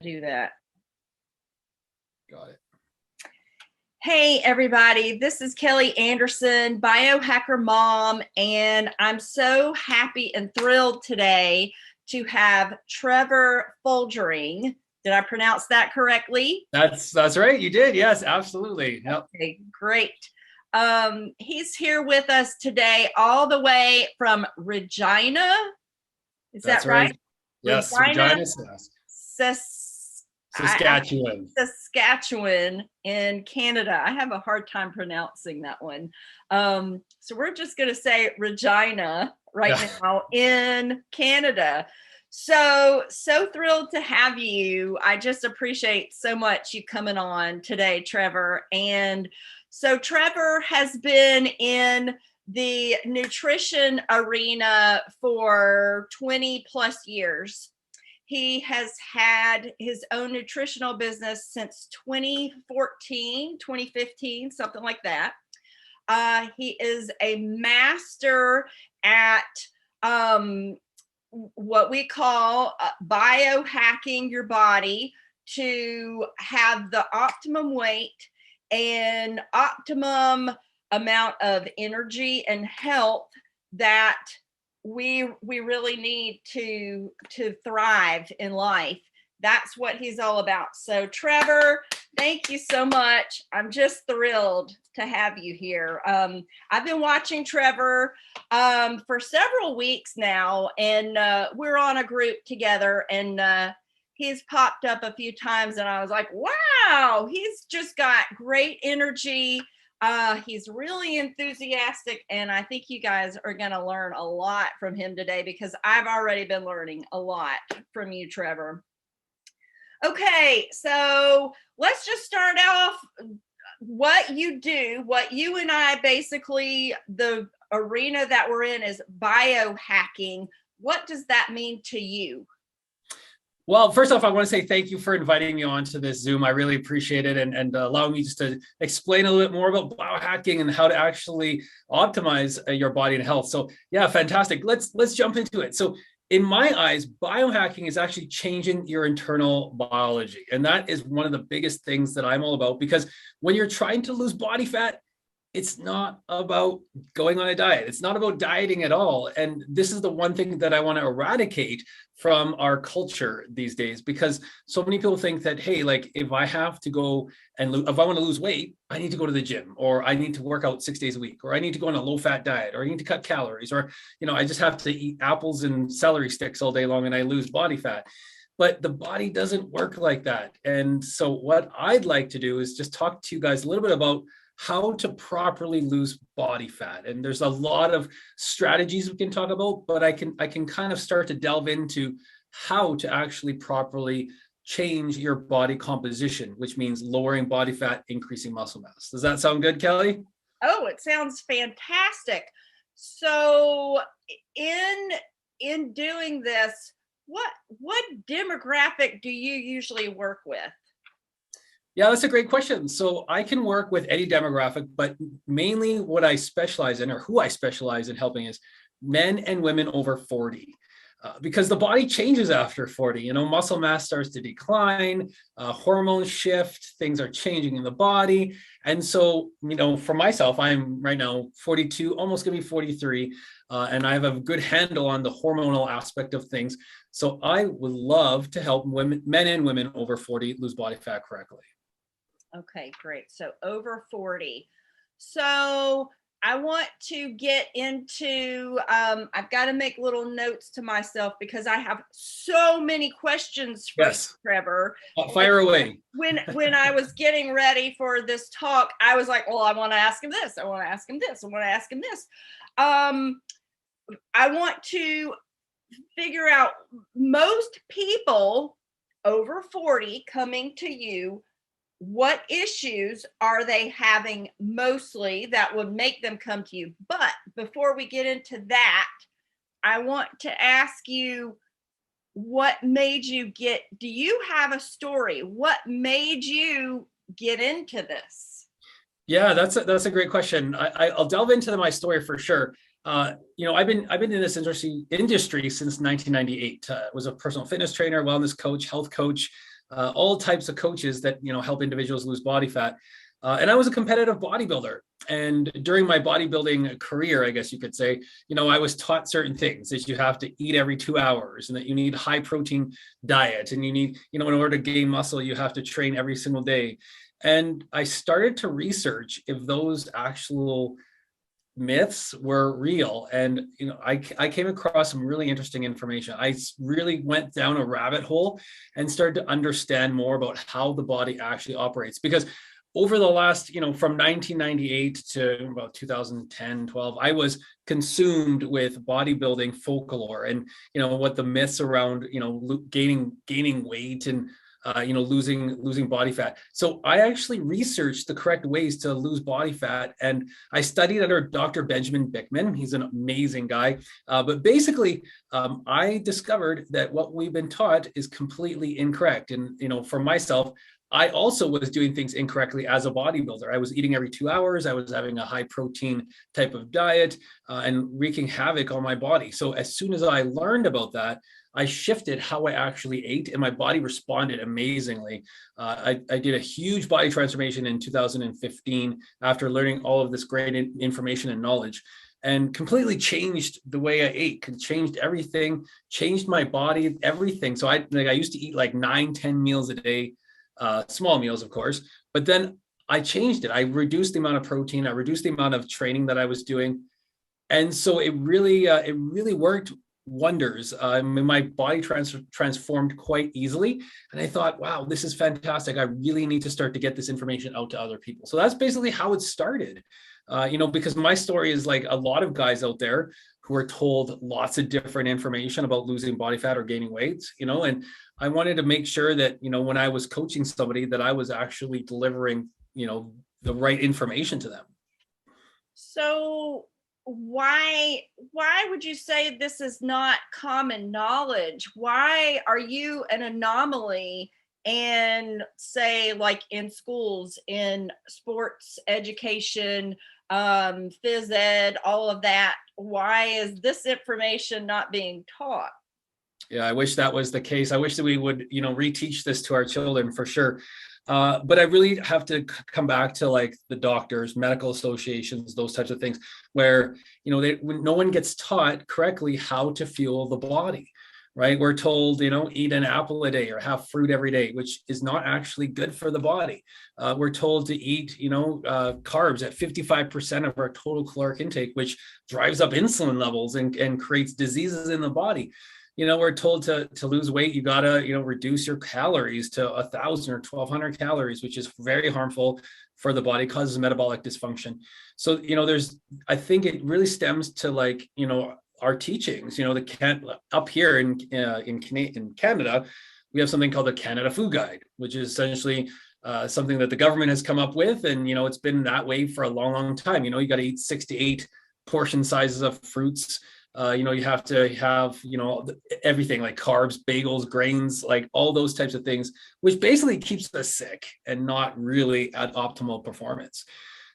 do that. Got it. Hey, everybody. This is Kelly Anderson, Biohacker mom, and I'm so happy and thrilled today to have Trevor Folgering. Did I pronounce that correctly? That's right. You did. Yes, absolutely. Yep. Okay, great. He's here with us today all the way from Regina. Is That's that right? Yes, Regina, Regina, Saskatchewan. Saskatchewan in Canada. I have a hard time pronouncing that one. So we're just going to say Regina now in Canada. So thrilled to have you. I just appreciate so much you coming on today, Trevor. And so Trevor has been in the nutrition arena for 20 plus years. He has had his own nutritional business since 2014, 2015, something like that. He is a master at what we call biohacking your body to have the optimum weight and optimum amount of energy and health that we really need to thrive in life. That's what he's all about. So Trevor, thank you so much. I'm just thrilled to have you here. I've been watching Trevor for several weeks now, and we're on a group together, and he's popped up a few times, and I was like, wow, he's just got great energy. He's really enthusiastic, and I think you guys are going to learn a lot from him today because I've already been learning a lot from you, Trevor. Okay, so let's just start off what you do, what you and I basically, the arena that we're in is biohacking. What does that mean to you? Well, first off, I want to say thank you for inviting me on to this Zoom. I really appreciate it and allowing me just to explain a little bit more about biohacking and how to actually optimize your body and health. So yeah, fantastic. Let's jump into it. So in my eyes, biohacking is actually changing your internal biology. And that is one of the biggest things that I'm all about, because when you're trying to lose body fat, it's not about going on a diet. It's not about dieting at all. And this is the one thing that I want to eradicate from our culture these days, because so many people think that, hey, like if I have to go and if I want to lose weight, I need to go to the gym, or I need to work out 6 days a week, or I need to go on a low fat diet, or I need to cut calories, or, I just have to eat apples and celery sticks all day long and I lose body fat. But the body doesn't work like that. And so what I'd like to do is just talk to you guys a little bit about how to properly lose body fat. And there's a lot of strategies we can talk about, but I can kind of start to delve into how to actually properly change your body composition, which means lowering body fat, increasing muscle mass. Does that sound good, Kelly? Oh, it sounds fantastic. So in doing this, what demographic do you usually work with? Yeah, that's a great question. So I can work with any demographic, but mainly what I specialize in, or who I specialize in helping, is men and women over 40. Because the body changes after 40, muscle mass starts to decline, hormones shift, things are changing in the body. And so, for myself, I'm right now 42, almost gonna be 43, and I have a good handle on the hormonal aspect of things. So I would love to help men and women over 40 lose body fat correctly. Okay, great. So over 40. So I want to get into, I've got to make little notes to myself because I have so many questions for you, Trevor. Fire away. When I was getting ready for this talk, I was like, well, I want to ask him this. I want to ask him this. I want to ask him this. I want to figure out, most people over 40 coming to you, what issues are they having mostly that would make them come to you? But before we get into that, I want to ask you, what made you do you have a story? What made you get into this? Yeah, that's a great question. I'll delve into my story for sure. I've been in this industry since 1998. Was a personal fitness trainer, wellness coach, health coach. all types of coaches that, help individuals lose body fat. And I was a competitive bodybuilder. And during my bodybuilding career, I guess you could say, I was taught certain things, that you have to eat every 2 hours and that you need high protein diet. And you need, in order to gain muscle, you have to train every single day. And I started to research if those actual myths were real. And, I came across some really interesting information. I really went down a rabbit hole and started to understand more about how the body actually operates. Because over the last, from 1998 to about 2010, 12, I was consumed with bodybuilding folklore and, what the myths around, gaining weight and, losing body fat. So I actually researched the correct ways to lose body fat. And I studied under Dr. Benjamin Bickman. He's an amazing guy. But basically, I discovered that what we've been taught is completely incorrect. And, for myself, I also was doing things incorrectly as a bodybuilder. I was eating every 2 hours. I was having a high protein type of diet and wreaking havoc on my body. So as soon as I learned about that, I shifted how I actually ate and my body responded amazingly. I did a huge body transformation in 2015 after learning all of this great information and knowledge, and completely changed the way I ate, changed everything, changed my body, everything. So I used to eat like 9-10 meals a day. Small meals, of course, but then I changed it. I reduced the amount of protein. I reduced the amount of training that I was doing. And so it really worked wonders. My body transformed quite easily. And I thought, wow, this is fantastic. I really need to start to get this information out to other people. So that's basically how it started. Because my story is like a lot of guys out there who are told lots of different information about losing body fat or gaining weight, and I wanted to make sure that, when I was coaching somebody, that I was actually delivering, the right information to them. So why would you say this is not common knowledge? Why are you an anomaly? And say, like in schools, in sports education, phys ed, all of that, why is this information not being taught? Yeah, I wish that was the case. I wish that we would, reteach this to our children for sure. But I really have to come back to like the doctors, medical associations, those types of things where, no one gets taught correctly how to fuel the body, right? We're told, eat an apple a day or have fruit every day, which is not actually good for the body. We're told to eat, carbs at 55% of our total caloric intake, which drives up insulin levels and creates diseases in the body. We're told to lose weight, you gotta, reduce your calories to 1,000 or 1,200 calories, which is very harmful for the body, causes metabolic dysfunction. So, I think it really stems to like, our teachings, up here in Canada, we have something called the Canada Food Guide, which is essentially something that the government has come up with. And, it's been that way for a long, long time. You got to eat 6 to 8 portion sizes of fruits. You have to have, everything like carbs, bagels, grains, like all those types of things, which basically keeps us sick and not really at optimal performance.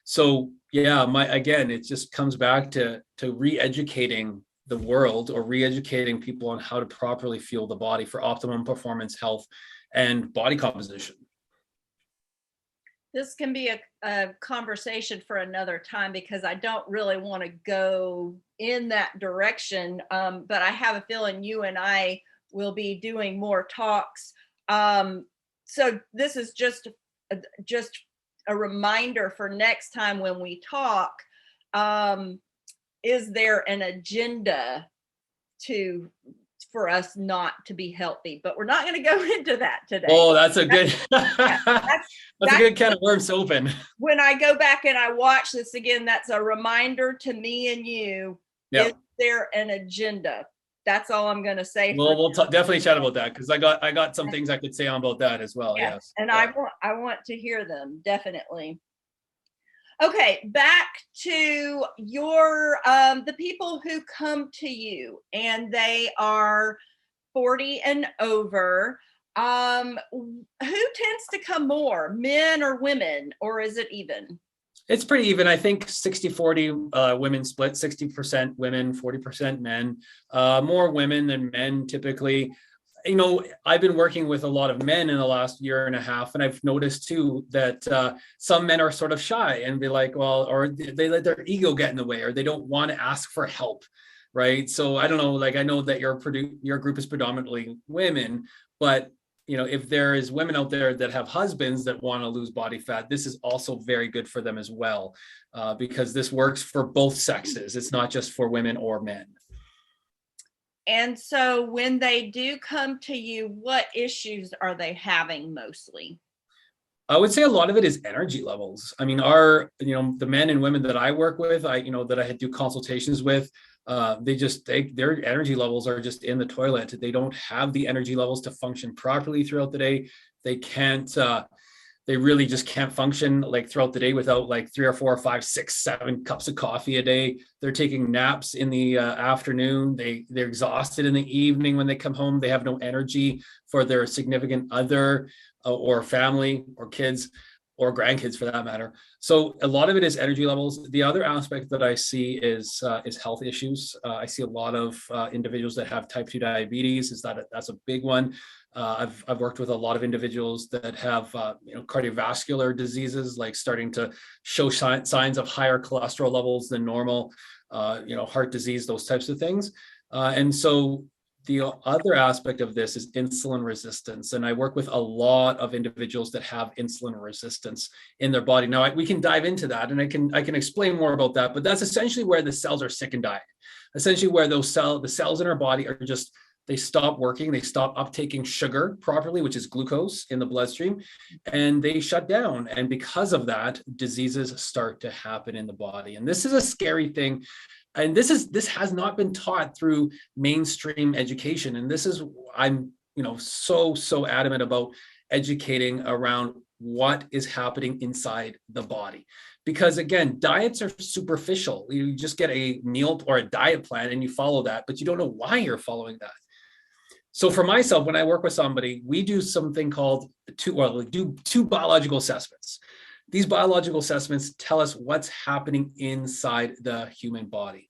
So yeah, again, it just comes back to re-educating the world or re-educating people on how to properly fuel the body for optimum performance, health, and body composition. This can be a conversation for another time because I don't really want to go in that direction. But I have a feeling you and I will be doing more talks. So this is just a reminder for next time when we talk. Is there an agenda for us not to be healthy? But we're not going to go into that today. Oh, that's a good that's a good can of worms to open. When I go back and I watch this again, that's a reminder to me and you. Yep. Is there an agenda? That's all I'm going to say. Well, we'll definitely chat about that because I got some things I could say on about that as well. Yeah. Yes, and yeah. I want to hear them, definitely. Okay, back to your the people who come to you and they are 40 and over. Who tends to come more, men or women, or is it even? It's pretty even. I think 60-40 women split, 60% women, 40% men. More women than men typically. I've been working with a lot of men in the last year and a half, and I've noticed too that some men are sort of shy and be like, well, or they let their ego get in the way, or they don't want to ask for help, right? So I don't know, like I know that your group is predominantly women, but if there is women out there that have husbands that want to lose body fat, this is also very good for them as well, because this works for both sexes. It's not just for women or men. And so when they do come to you, what issues are they having mostly? I would say a lot of it is energy levels. I mean, the men and women that I work with, that I do consultations with, their energy levels are just in the toilet. They don't have the energy levels to function properly throughout the day. They really just can't function like throughout the day without like 3 or 4 or 5, 6, 7 cups of coffee a day. They're taking naps in the afternoon. They're exhausted in the evening when they come home. They have no energy for their significant other or family or kids or grandkids for that matter. So a lot of it is energy levels. The other aspect that I see is health issues. I see a lot of individuals that have type 2 diabetes. That's a big one. I've worked with a lot of individuals that have cardiovascular diseases, like starting to show signs of higher cholesterol levels than normal, heart disease, those types of things. And so the other aspect of this is insulin resistance. And I work with a lot of individuals that have insulin resistance in their body. Now we can dive into that, and I can explain more about that, but that's essentially where the cells are sick and dying. Essentially where the cells in our body are just, they stop working, they stop uptaking sugar properly, which is glucose in the bloodstream, and they shut down. And because of that, diseases start to happen in the body. And this is a scary thing. And this has not been taught through mainstream education. And this is, I'm, so adamant about educating around what is happening inside the body. Because again, diets are superficial. You just get a meal or a diet plan and you follow that, but you don't know why you're following that. So for myself, when I work with somebody, we do something called two biological assessments. These biological assessments tell us what's happening inside the human body.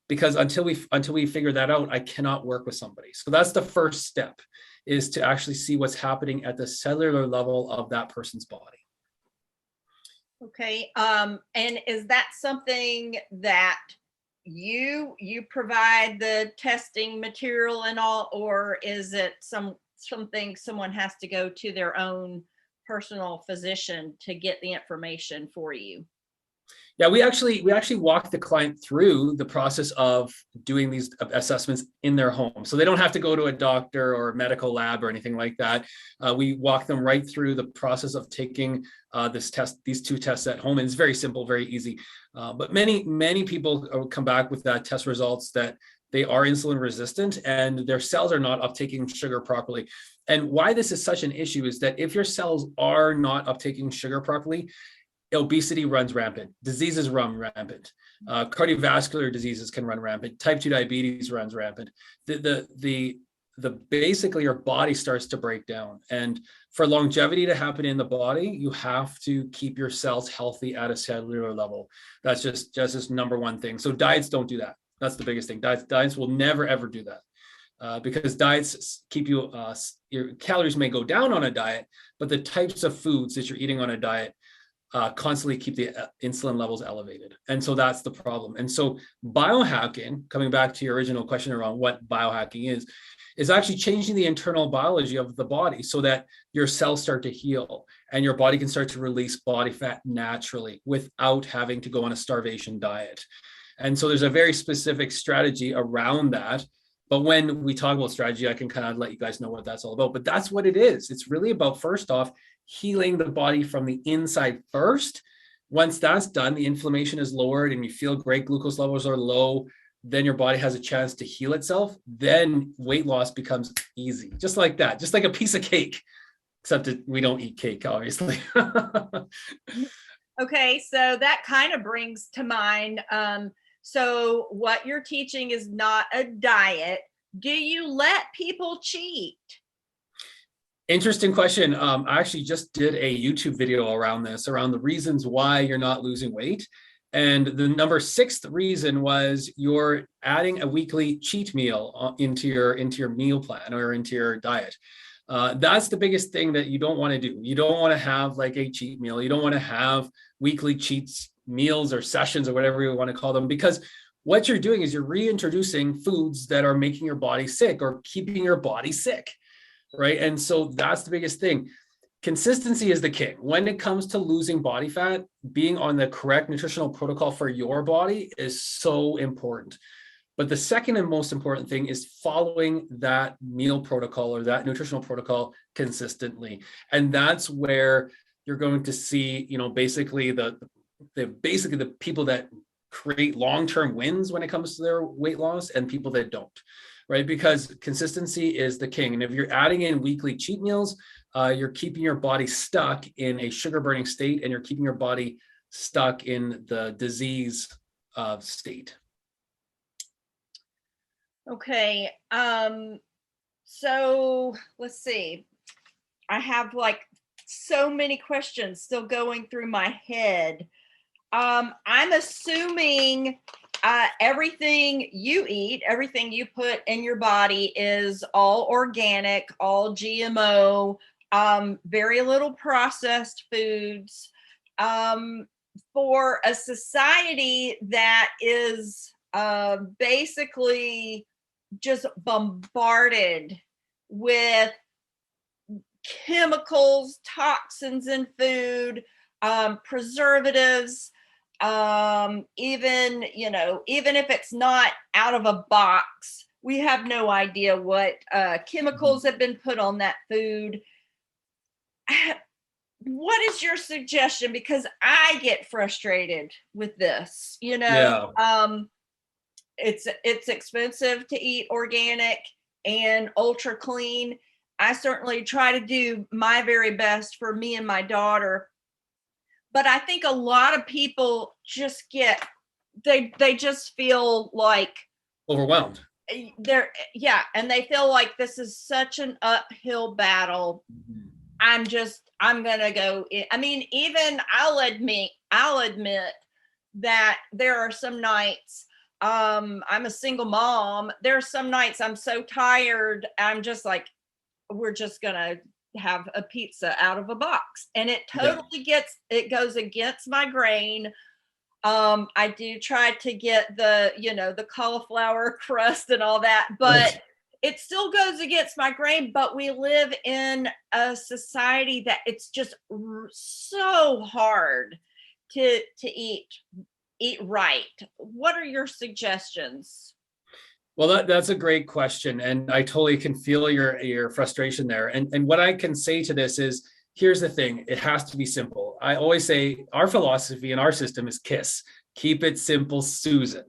Because until we figure that out, I cannot work with somebody. So that's the first step, is to actually see what's happening at the cellular level of that person's body. Okay. And is that something that you provide the testing material and all, or is it something someone has to go to their own personal physician to get the information for you? Yeah, we actually walk the client through the process of doing these assessments in their home. So they don't have to go to a doctor or a medical lab or anything like that. We walk them right through the process of taking these 2 tests at home. And it's very simple, very easy. But many people come back with that test results that they are insulin resistant and their cells are not uptaking sugar properly. And why this is such an issue is that if your cells are not uptaking sugar properly, obesity runs rampant, diseases run rampant, cardiovascular diseases can run rampant, type 2 diabetes runs rampant. Basically your body starts to break down. And for longevity to happen in the body, you have to keep your cells healthy at a cellular level. That's just number one thing. So diets don't do that. That's the biggest thing. Diets will never, ever do that. Because diets keep you, your calories may go down on a diet, but the types of foods that you're eating on a diet constantly keep the insulin levels elevated. And so that's the problem. And so biohacking, coming back to your original question around what biohacking is actually changing the internal biology of the body so that your cells start to heal and your body can start to release body fat naturally without having to go on a starvation diet. And so there's a very specific strategy around that. But when we talk about strategy, I can kind of let you guys know what that's all about. But that's what it is. It's really about, first off, healing the body from the inside first. Once that's done, the inflammation is lowered and you feel great, glucose levels are low, then your body has a chance to heal itself. Then weight loss becomes easy, just like that, just like a piece of cake, except that we don't eat cake, obviously. Okay, so that kind of brings to mind, so what you're teaching is not a diet. Do you let people cheat? Interesting question. I actually just did a YouTube video around this, around the reasons why you're not losing weight. And the number sixth reason was you're adding a weekly cheat meal into your meal plan or into your diet. That's the biggest thing that you don't want to do. You don't want to have like a cheat meal. You don't want to have weekly cheats meals or sessions or whatever you want to call them, because what you're doing is you're reintroducing foods that are making your body sick or keeping your body sick, right? And so that's the biggest thing. Consistency is the king. When it comes to losing body fat, being on the correct nutritional protocol for your body is so important. But the second and most important thing is following that meal protocol or that nutritional protocol consistently. And that's where you're going to see, basically the people that create long-term wins when it comes to their weight loss and people that don't, right? Because consistency is the king. And if you're adding in weekly cheat meals, you're keeping your body stuck in a sugar burning state, and you're keeping your body stuck in the disease state. Okay. So let's see. I have like so many questions still going through my head. I'm assuming everything you eat, everything you put in your body is all organic, all GMO, very little processed foods. For a society that is basically just bombarded with chemicals, toxins in food, preservatives, even if it's not out of a box, we have no idea what chemicals have been put on that food. What is your suggestion? Because I get frustrated with this, Yeah. It's expensive to eat organic and ultra clean. I certainly try to do my very best for me and my daughter, but I think a lot of people just they just feel like Overwhelmed. And they feel like this is such an uphill battle. I'm gonna go. I mean, even I'll admit that there are some nights. I'm a single mom. There are some nights I'm so tired. I'm just like, we're just gonna have a pizza out of a box, and it totally goes against my grain. I do try to get the cauliflower crust and all that, but it still goes against my grain. But we live in a society that it's just so hard to eat right. What are your suggestions? Well, that's a great question, and I totally can feel your frustration there. And what I can say to this is, here's the thing: it has to be simple. I always say our philosophy and our system is KISS. Keep it simple, Susan.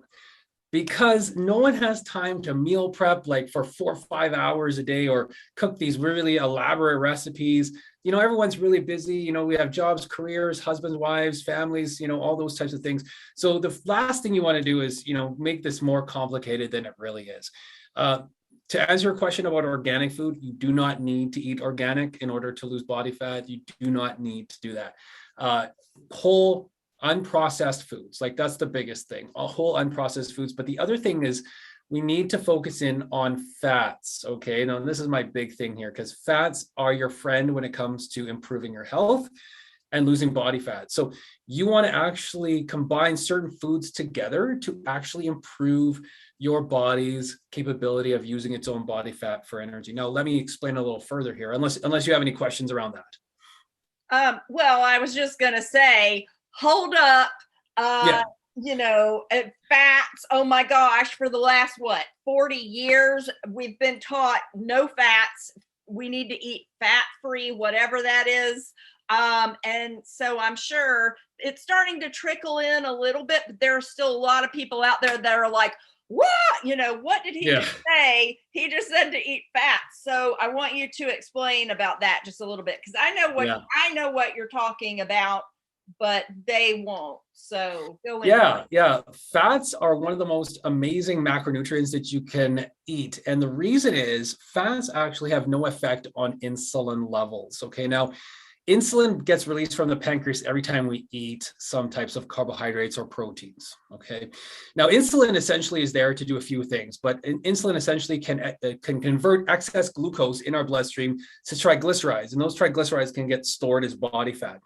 Because no one has time to meal prep like for 4 or 5 hours a day or cook these really elaborate recipes. Everyone's really busy. We have jobs, careers, husbands, wives, families, all those types of things. So the last thing you want to do is, make this more complicated than it really is. To answer your question about organic food, you do not need to eat organic in order to lose body fat. You do not need to do that. Whole unprocessed foods, like that's the biggest thing, whole unprocessed foods. But the other thing is we need to focus in on fats. Okay. Now, this is my big thing here, because fats are your friend when it comes to improving your health and losing body fat. So you want to actually combine certain foods together to actually improve your body's capability of using its own body fat for energy. Now, let me explain a little further here, unless you have any questions around that. Well, I was just going to say, hold up. Fats, oh my gosh, for the last 40 years we've been taught no fats. We need to eat fat-free, whatever that is. And so I'm sure it's starting to trickle in a little bit, but there are still a lot of people out there that are like, what? What did he just say? He just said to eat fats. So I want you to explain about that just a little bit, because I know what you're talking about, but they won't. So go in. Yeah. Fats are one of the most amazing macronutrients that you can eat. And the reason is fats actually have no effect on insulin levels. Okay. Now, insulin gets released from the pancreas every time we eat some types of carbohydrates or proteins. Okay. Now, insulin essentially is there to do a few things, but insulin essentially can convert excess glucose in our bloodstream to triglycerides, and those triglycerides can get stored as body fat.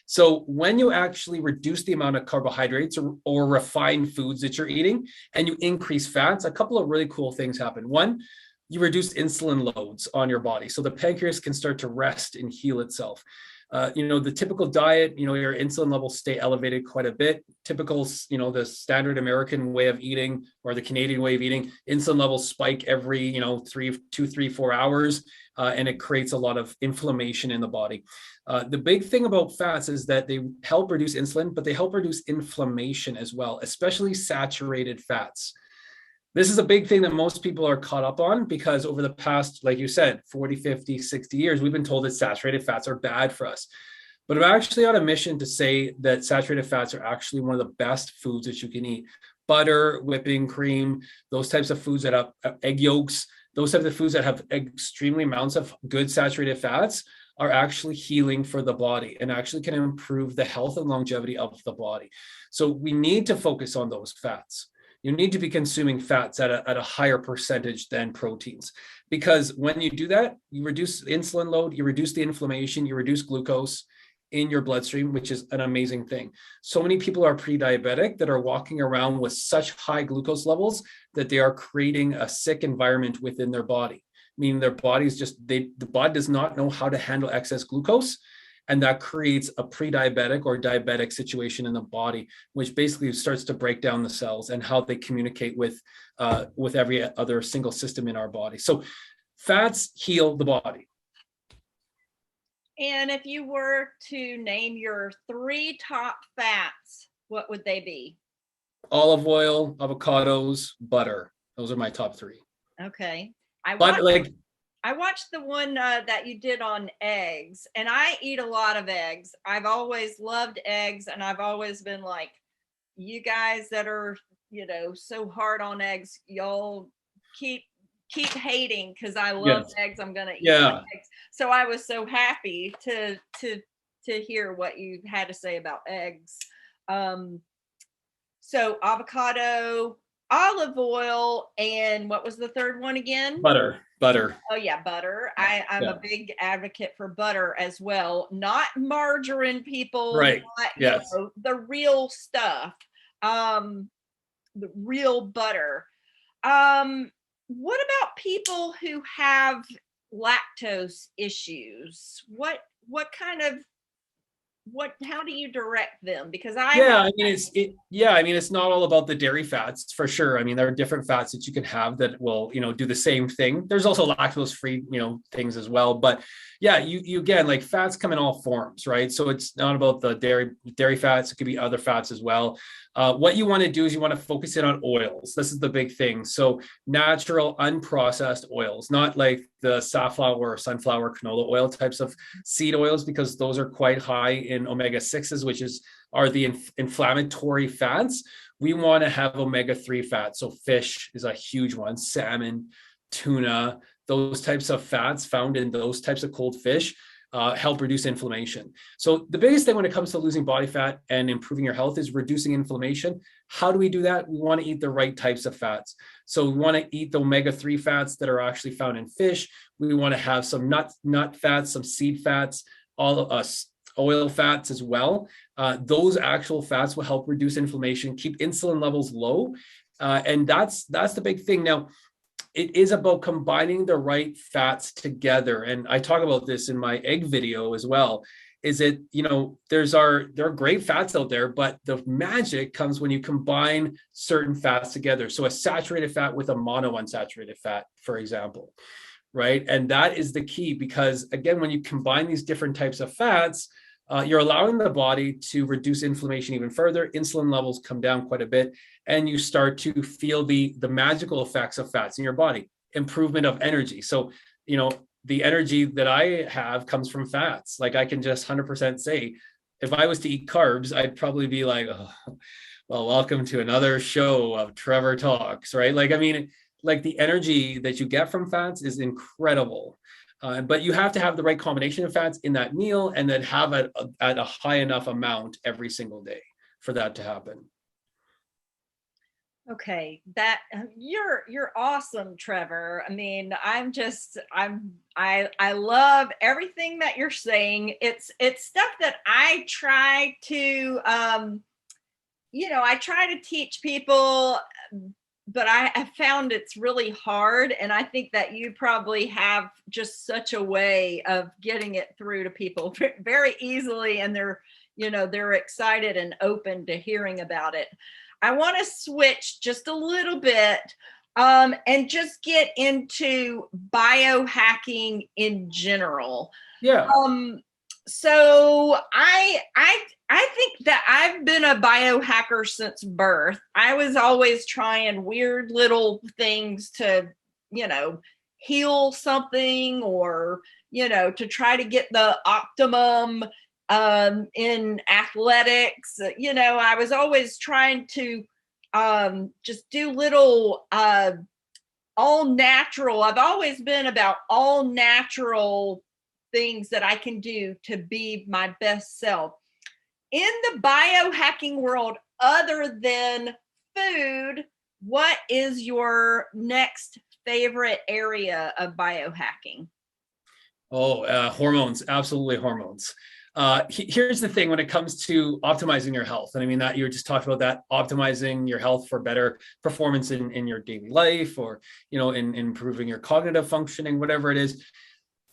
So when you actually reduce the amount of carbohydrates or refined foods that you're eating and you increase fats, a couple of really cool things happen. One, you reduce insulin loads on your body. So the pancreas can start to rest and heal itself. The typical diet, your insulin levels stay elevated quite a bit. Typical, the standard American way of eating or the Canadian way of eating, insulin levels spike every, 2, 3, 4 hours, and it creates a lot of inflammation in the body. The big thing about fats is that they help reduce insulin, but they help reduce inflammation as well, especially saturated fats. This is a big thing that most people are caught up on because over the past, like you said, 40, 50, 60 years, we've been told that saturated fats are bad for us. But I'm actually on a mission to say that saturated fats are actually one of the best foods that you can eat. Butter, whipping cream, those types of foods that have egg yolks, those types of foods that have extremely amounts of good saturated fats are actually healing for the body and actually can improve the health and longevity of the body. So we need to focus on those fats. You need to be consuming fats at a higher percentage than proteins, because when you do that, you reduce insulin load, you reduce the inflammation, you reduce glucose in your bloodstream, which is an amazing thing. So many people are pre-diabetic that are walking around with such high glucose levels that they are creating a sick environment within their body, meaning their body's the body does not know how to handle excess glucose. And that creates a pre-diabetic or diabetic situation in the body, which basically starts to break down the cells and how they communicate with every other single system in our body. So fats heal the body. And if you were to name your 3 top fats, what would they be? Olive oil, avocados, butter. Those are my top 3. Okay. I watched the one that you did on eggs, and I eat a lot of eggs. I've always loved eggs, and I've always been like, you guys that are, so hard on eggs, y'all keep hating because I love eggs. I'm gonna eat eggs. So I was so happy to hear what you had to say about eggs. So avocado, olive oil, and what was the third one again? Butter. Oh yeah, butter. I'm a big advocate for butter as well. Not margarine, people. Right. Not, the real stuff. The real butter. What about people who have lactose issues? How do you direct them? Because it's not all about the dairy fats for sure. I mean, there are different fats that you can have that will, do the same thing. There's also lactose-free, things as well. But yeah, you again, like fats come in all forms, right? So it's not about the dairy fats. It could be other fats as well. What you want to do is you want to focus in on oils. This is the big thing. So natural, unprocessed oils, not like the safflower, sunflower, canola oil types of seed oils, because those are quite high in omega-6s, which are the inflammatory fats. We want to have omega-3 fats. So fish is a huge one, salmon, tuna, those types of fats found in those types of cold fish help reduce inflammation. So the biggest thing when it comes to losing body fat and improving your health is reducing inflammation. How do we do that? We want to eat the right types of fats. So we want to eat the omega-3 fats that are actually found in fish. We want to have some nut fats, some seed fats, all of us oil fats as well. Those actual fats will help reduce inflammation, keep insulin levels low. And that's the big thing. Now, it is about combining the right fats together. And I talk about this in my egg video as well. Is it, there are great fats out there, but the magic comes when you combine certain fats together. So a saturated fat with a monounsaturated fat, for example, right? And that is the key, because again, when you combine these different types of fats, you're allowing the body to reduce inflammation even further. Insulin levels come down quite a bit, and you start to feel the magical effects of fats in your body, improvement of energy. So, the energy that I have comes from fats. Like I can just 100% say, if I was to eat carbs, I'd probably be like, oh, well, welcome to another show of Trevor Talks, right? Like, I mean, like the energy that you get from fats is incredible. But you have to have the right combination of fats in that meal, and then have it at a high enough amount every single day for that to happen. Okay, that you're awesome, Trevor. I mean, I love everything that you're saying. It's stuff that I try to I try to teach people, but I have found it's really hard. And I think that you probably have just such a way of getting it through to people very easily, and they're excited and open to hearing about it. I want to switch just a little bit, and just get into biohacking in general. Yeah. So I think that I've been a biohacker since birth. I was always trying weird little things to, heal something, or, to try to get the optimum in athletics. I was always trying to just do little all natural. I've always been about all natural things that I can do to be my best self. In the biohacking world, other than food, what is your next favorite area of biohacking? Oh, hormones, absolutely hormones. Here's the thing when it comes to optimizing your health. And I mean, that you were just talking about that, optimizing your health for better performance in your daily life, or, in improving your cognitive functioning, whatever it is.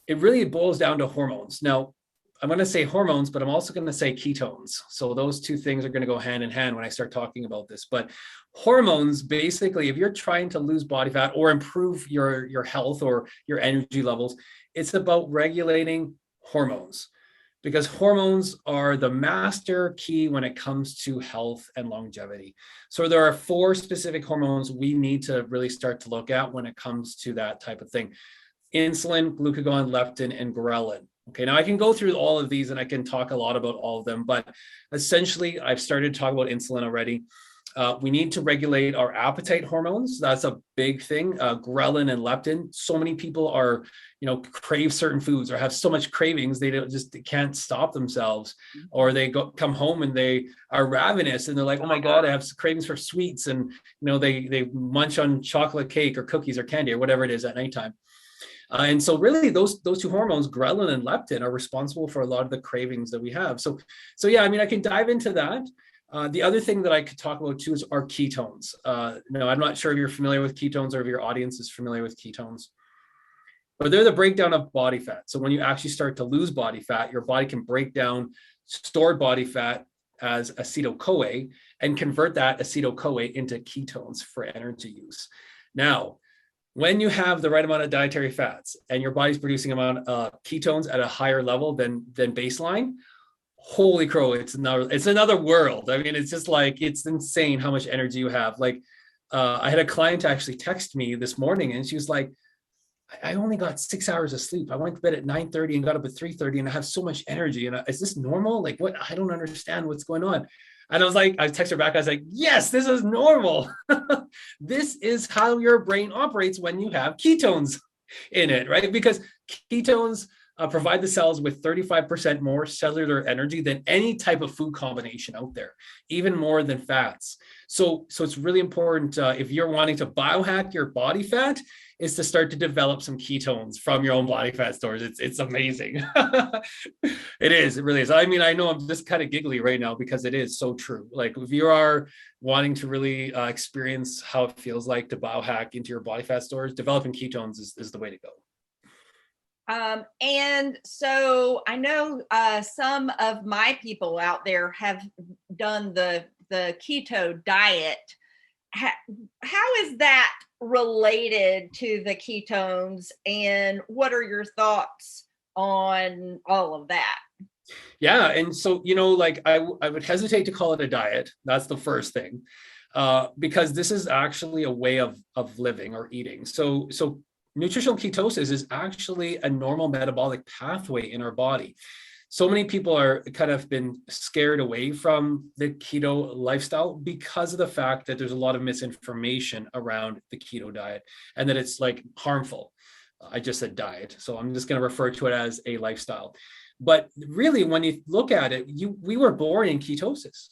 It really boils down to hormones. Now, I'm going to say hormones, but I'm also going to say ketones. So those two things are going to go hand in hand when I start talking about this. But hormones, basically, if you're trying to lose body fat or improve your health or your energy levels, it's about regulating hormones, because hormones are the master key when it comes to health and longevity. So there are 4 specific hormones we need to really start to look at when it comes to that type of thing: insulin, glucagon, leptin, and ghrelin. Okay, now I can go through all of these and I can talk a lot about all of them, but essentially I've started to talk about insulin already. We need to regulate our appetite hormones. That's a big thing. Ghrelin and leptin. So many people are, crave certain foods or have so much cravings they can't stop themselves, or they come home and they are ravenous and they're like, oh my god, I have cravings for sweets, and they munch on chocolate cake or cookies or candy or whatever it is at nighttime. And so really those 2 hormones, ghrelin and leptin, are responsible for a lot of the cravings that we have. So yeah, I mean, I can dive into that. The other thing that I could talk about too is our ketones. No, I'm not sure if you're familiar with ketones or if your audience is familiar with ketones, but they're the breakdown of body fat. So when you actually start to lose body fat, your body can break down stored body fat as acetyl-CoA and convert that acetyl-CoA into ketones for energy use. Now, when you have the right amount of dietary fats and your body's producing amount of ketones at a higher level than baseline, holy crow, it's another world. I mean, it's just like, it's insane how much energy you have. Like, I had a client actually text me this morning, and she was like, I only got 6 hours of sleep. I went to bed at 9:30 and got up at 3:30, and I have so much energy. And is this normal? Like, what? I don't understand what's going on. And I texted her back. I was like, yes, this is normal. This is how your brain operates when you have ketones in it, right? Because ketones provide the cells with 35% more cellular energy than any type of food combination out there, even more than fats. So it's really important, if you're wanting to biohack your body fat, is to start to develop some ketones from your own body fat stores. It's amazing. It is. It really is. I mean, I know I'm just kind of giggly right now because it is so true. Like, if you are wanting to really experience how it feels like to biohack into your body fat stores, developing ketones is the way to go. And so I know some of my people out there have done the keto diet. How is that related to the ketones, and what are your thoughts on all of that? Yeah. And so, like I would hesitate to call it a diet. That's the first thing, because this is actually a way of living or eating. So nutritional ketosis is actually a normal metabolic pathway in our body. So many people are kind of been scared away from the keto lifestyle because of the fact that there's a lot of misinformation around the keto diet and that it's like harmful. I just said diet, so I'm just going to refer to it as a lifestyle. But really, when you look at it, we were born in ketosis.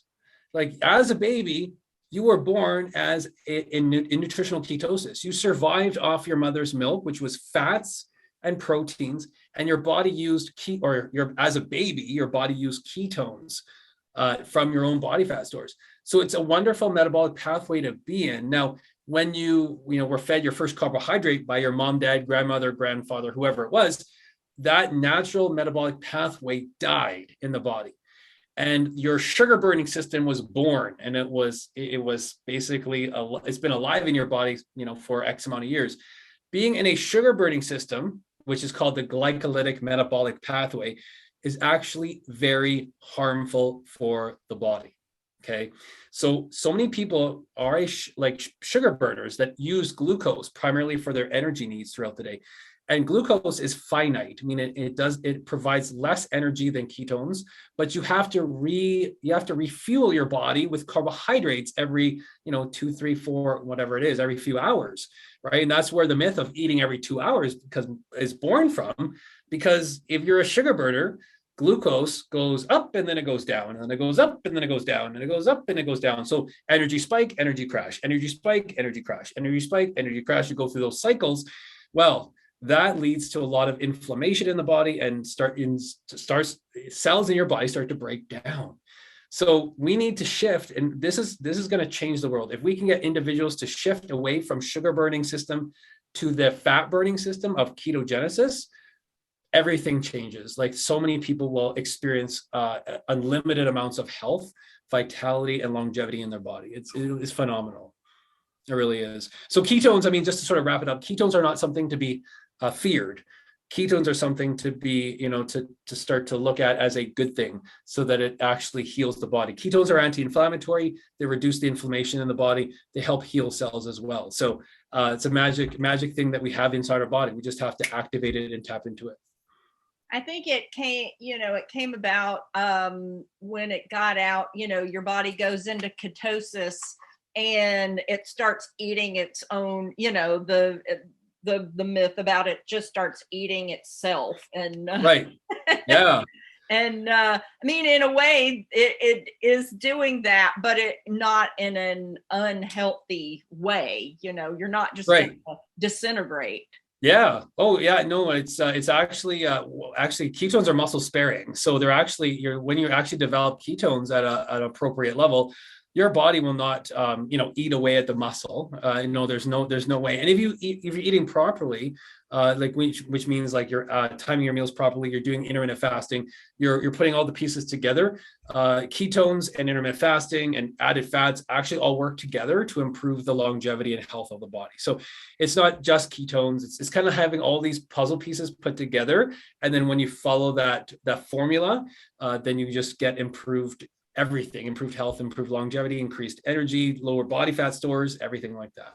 Like as a baby, you were born as in nutritional ketosis. You survived off your mother's milk, which was fats and proteins, and your body used as a baby, your body used ketones from your own body fat stores. So it's a wonderful metabolic pathway to be in. Now, when you were fed your first carbohydrate by your mom, dad, grandmother, grandfather, whoever it was, that natural metabolic pathway died in the body, and your sugar burning system was born, and it was basically it's been alive in your body, for X amount of years. Being in a sugar burning system, which is called the glycolytic metabolic pathway, is actually very harmful for the body. Okay, so many people are like sugar burners that use glucose primarily for their energy needs throughout the day. And glucose is finite. I mean, it provides less energy than ketones, but you have to refuel your body with carbohydrates every 2, 3, 4, whatever it is, every few hours, right? And that's where the myth of eating every 2 hours is born from. Because if you're a sugar burner, glucose goes up and then it goes down, and it goes up and then it goes down, and it goes up and it goes down. So energy spike, energy crash, energy spike, energy crash, energy spike, energy crash. You go through those cycles. Well, that leads to a lot of inflammation in the body, and cells in your body start to break down. So we need to shift, and this is going to change the world. If we can get individuals to shift away from sugar burning system to the fat burning system of ketogenesis, everything changes. Like, so many people will experience unlimited amounts of health, vitality, and longevity in their body. It's phenomenal. It really is. So ketones, I mean, just to sort of wrap it up, ketones are not something to be feared. Ketones are something to be, to start to look at as a good thing, so that it actually heals the body. Ketones are anti-inflammatory. They reduce the inflammation in the body. They help heal cells as well. So it's a magic thing that we have inside our body. We just have to activate it and tap into it. I think it came about when it got out, your body goes into ketosis and it starts eating its own, the myth about it just starts eating itself. And right. Yeah. And I mean, in a way it is doing that, but it not in an unhealthy way. You're not just right. going to disintegrate. Yeah. Oh, yeah. No, it's actually ketones are muscle sparing. So they're actually, when you actually develop ketones at an appropriate level, your body will not, eat away at the muscle. There's no way. And if you're eating properly, which means like you're timing your meals properly, you're doing intermittent fasting, you're putting all the pieces together. Ketones and intermittent fasting and added fats actually all work together to improve the longevity and health of the body. So it's not just ketones. It's kind of having all these puzzle pieces put together. And then when you follow that formula, then you just get improved everything, improved health, improved longevity, increased energy, lower body fat stores, everything like that.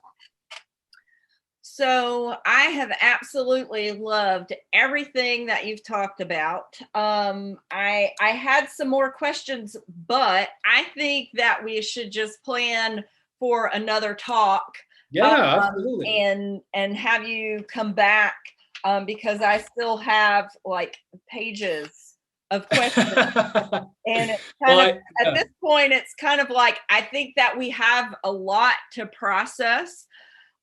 So I have absolutely loved everything that you've talked about. I had some more questions, but I think that we should just plan for another talk. Yeah, absolutely. And have you come back because I still have like pages of questions. And it's at this point, it's kind of like, I think that we have a lot to process.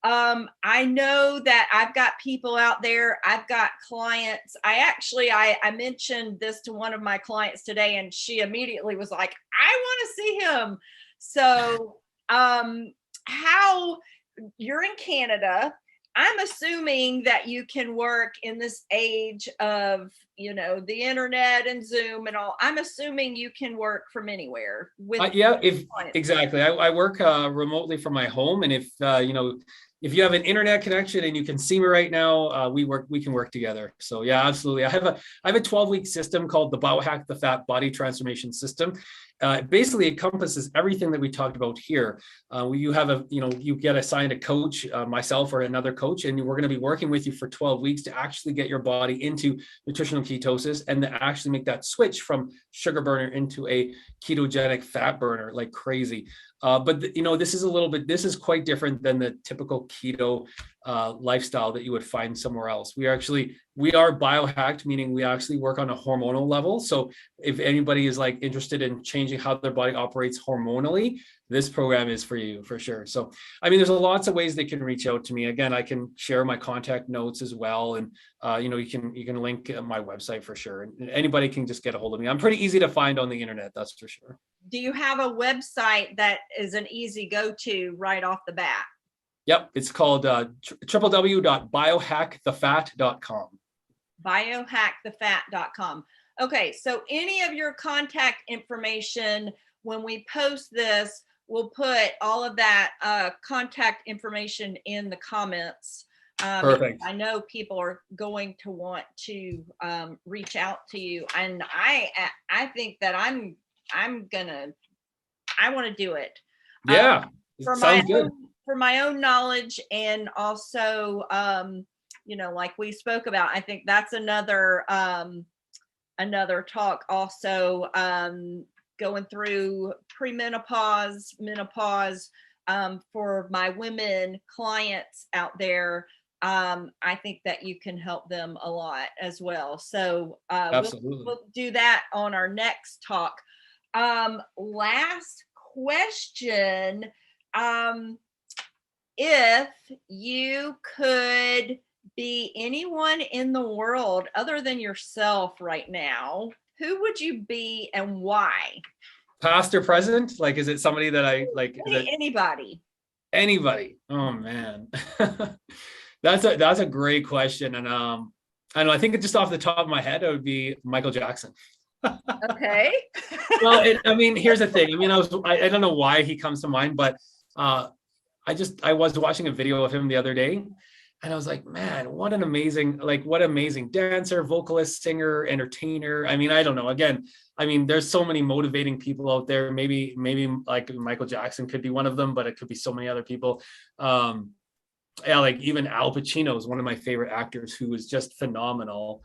I know that I've got people out there. I've got clients. I mentioned this to one of my clients today, and she immediately was like, I want to see him. So, how you're in Canada, I'm assuming that you can work in this age of, the internet and Zoom and all. I'm assuming you can work from anywhere. Exactly. I work remotely from my home, and if you have an internet connection and you can see me right now, we can work together. So yeah, absolutely. I have a 12-week system called the Biohack the Fat Body Transformation System. Basically encompasses everything that we talked about here. You get assigned a coach, myself or another coach, and we're going to be working with you for 12 weeks to actually get your body into nutritional ketosis and to actually make that switch from sugar burner into a ketogenic fat burner like crazy. But this is quite different than the typical keto lifestyle that you would find somewhere else. We are biohacked, meaning we actually work on a hormonal level. So if anybody is like interested in changing how their body operates hormonally, this program is for you for sure. So, I mean, there's lots of ways they can reach out to me. Again, I can share my contact notes as well. And, you can link my website for sure. And anybody can just get a hold of me. I'm pretty easy to find on the internet. That's for sure. Do you have a website that is an easy go-to right off the bat? Yep. It's called www.biohackthefat.com. Biohackthefat.com. Okay. So any of your contact information, when we post this, we'll put all of that contact information in the comments. Perfect. I know people are going to want to reach out to you, and I think that I want to do it. Yeah. Sounds good. For my own knowledge, and also, like we spoke about, I think that's another talk also, going through premenopause, menopause, for my women clients out there. I think that you can help them a lot as well. So Absolutely. we'll do that on our next talk. Last question. If you could be anyone in the world other than yourself right now, who would you be and why? Past or present? Like, is it somebody that I like? Anybody. Anybody. Oh man. That's a great question. And I don't know, I think just off the top of my head, it would be Michael Jackson. Okay. Well, I mean, here's the thing. I mean, I don't know why he comes to mind, but I was watching a video of him the other day, and I was like, man, what amazing dancer, vocalist, singer, entertainer. I mean, I don't know. Again, I mean, there's so many motivating people out there. Maybe like Michael Jackson could be one of them, but it could be so many other people. Yeah, like even Al Pacino is one of my favorite actors who was just phenomenal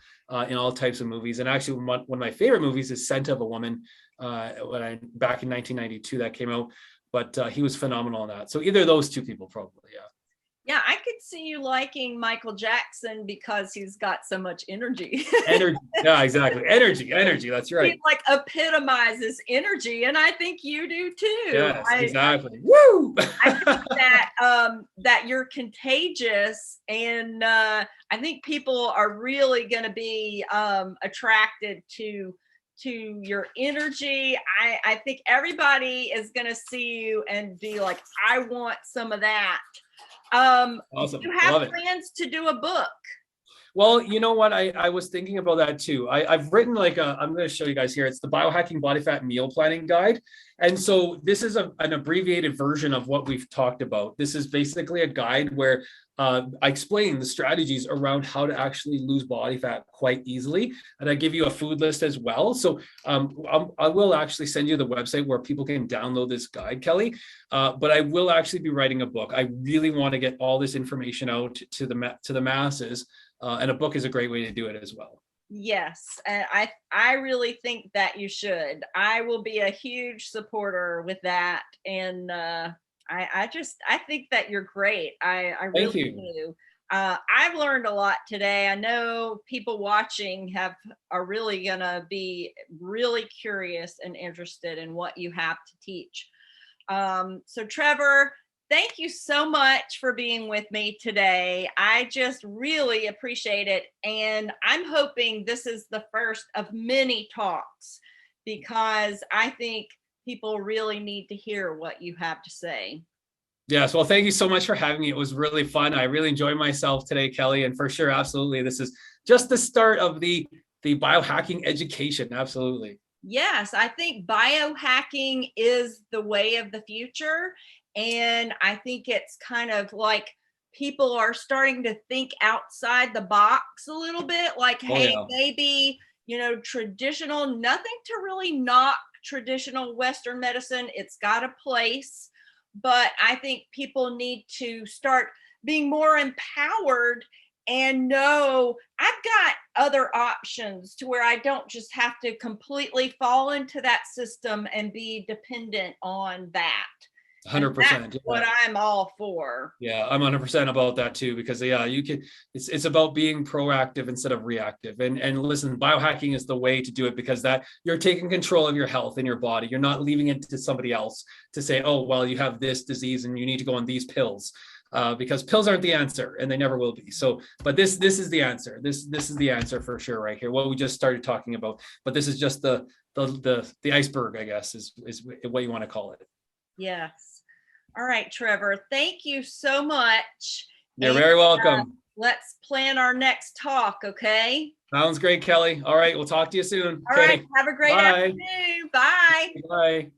in all types of movies. And actually, one of my favorite movies is Scent of a Woman, back in 1992 that came out. But he was phenomenal in that. So either of those two people, probably, yeah. Yeah, I could see you liking Michael Jackson because he's got so much energy. Energy, yeah, exactly. Energy. That's right. He like epitomizes energy, and I think you do too. Yes, exactly. Woo! I think that you're contagious, and I think people are really going to be attracted to your energy. I think everybody is going to see you and be like, I want some of that. Awesome. You have plans to do a book? Well, you know what? I was thinking about that too. I've written I'm going to show you guys here. It's the Biohacking Body Fat Meal Planning Guide. And so this is an abbreviated version of what we've talked about. This is basically a guide where I explain the strategies around how to actually lose body fat quite easily. And I give you a food list as well. So I will actually send you the website where people can download this guide, Kelly. But I will actually be writing a book. I really want to get all this information out to the masses. And a book is a great way to do it as well. Yes, and I really think that you should. I will be a huge supporter with that, and I think that you're great. I really do. I've learned a lot today. I know people watching are really gonna be really curious and interested in what you have to teach. So Trevor, thank you so much for being with me today. I just really appreciate it. And I'm hoping this is the first of many talks, because I think people really need to hear what you have to say. Yes. Well, thank you so much for having me. It was really fun. I really enjoyed myself today, Kelly. And for sure, absolutely, this is just the start of the biohacking education. Absolutely. Yes, I think biohacking is the way of the future. And I think it's kind of like people are starting to think outside the box a little bit, like, hey, maybe, traditional, nothing to really knock traditional Western medicine. It's got a place, but I think people need to start being more empowered and know I've got other options to where I don't just have to completely fall into that system and be dependent on that. And 100%. that's what I'm all for. Yeah, I'm 100% about that too, because yeah, you can, it's about being proactive instead of reactive. And listen, biohacking is the way to do it, because that you're taking control of your health and your body. You're not leaving it to somebody else to say, oh, well, you have this disease and you need to go on these pills. Because pills aren't the answer, and they never will be. So, but this is the answer. This is the answer for sure right here. What we just started talking about, but this is just the iceberg, I guess, is what you want to call it. Yes. All right, Trevor, thank you so much. You're very welcome. Let's plan our next talk, okay? Sounds great, Kelly. All right, we'll talk to you soon. All right, have a great afternoon. Bye. Bye.